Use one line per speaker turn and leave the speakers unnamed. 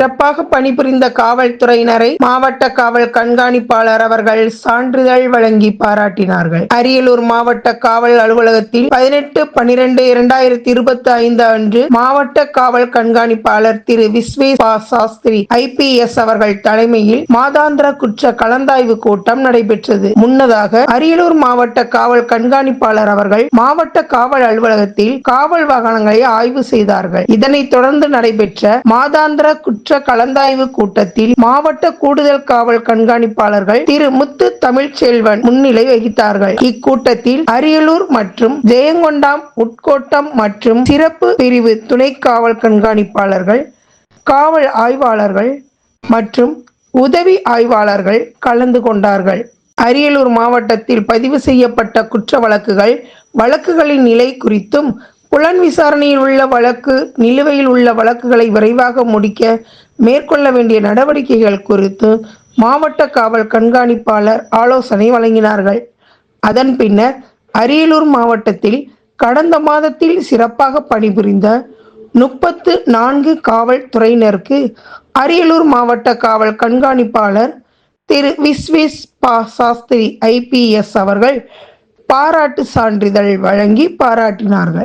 சிறப்பாக பணிபுரிந்த காவல்துறையினரை மாவட்ட காவல் கண்காணிப்பாளர் அவர்கள் சான்றிதழ் வழங்கி பாராட்டினார்கள். அரியலூர் மாவட்ட காவல் அலுவலகத்தில் 18/12/2025 அன்று மாவட்ட காவல் கண்காணிப்பாளர் திரு விஸ்வேஸ் பா சாஸ்திரி IPS அவர்கள் தலைமையில் மாதாந்திர குற்ற கலந்தாய்வு கூட்டம் நடைபெற்றது. முன்னதாக அரியலூர் மாவட்ட காவல் கண்காணிப்பாளர் அவர்கள் மாவட்ட காவல் அலுவலகத்தில் காவல் வாகனங்களை ஆய்வு செய்தார்கள். இதனைத் தொடர்ந்து நடைபெற்ற மாதாந்திர குற்ற கலந்தாய்வு கூட்டத்தில் மாவட்ட கூடுதல் காவல் கண்காணிப்பாளர்கள் திரு முத்து தமிழ்ச்செல்வன் முன்னிலை வகித்தார்கள். இக்கூட்டத்தில் அரியலூர் மற்றும் ஜெயங்கொண்டாம் உட்கோட்டம் மற்றும் சிறப்பு பிரிவு துணை காவல் கண்காணிப்பாளர்கள், காவல் ஆய்வாளர்கள் மற்றும் உதவி ஆய்வாளர்கள் கலந்து கொண்டார்கள். அரியலூர் மாவட்டத்தில் பதிவு செய்யப்பட்ட குற்ற வழக்குகளின் நிலை குறித்தும், புலன் விசாரணையில் உள்ள வழக்கு, நிலுவையில் உள்ள வழக்குகளை விரைவாக முடிக்க மேற்கொள்ள வேண்டிய நடவடிக்கைகள் குறித்து மாவட்ட காவல் கண்காணிப்பாளர் ஆலோசனை வழங்கினார்கள். அதன் பின்னர் அரியலூர் மாவட்டத்தில் கடந்த மாதத்தில் சிறப்பாக பணிபுரிந்த 34 காவல்துறையினருக்கு அரியலூர் மாவட்ட காவல் கண்காணிப்பாளர் திரு விஸ்வேஸ் பா சாஸ்திரி IPS அவர்கள் பாராட்டு சான்றிதழ் வழங்கி பாராட்டினார்கள்.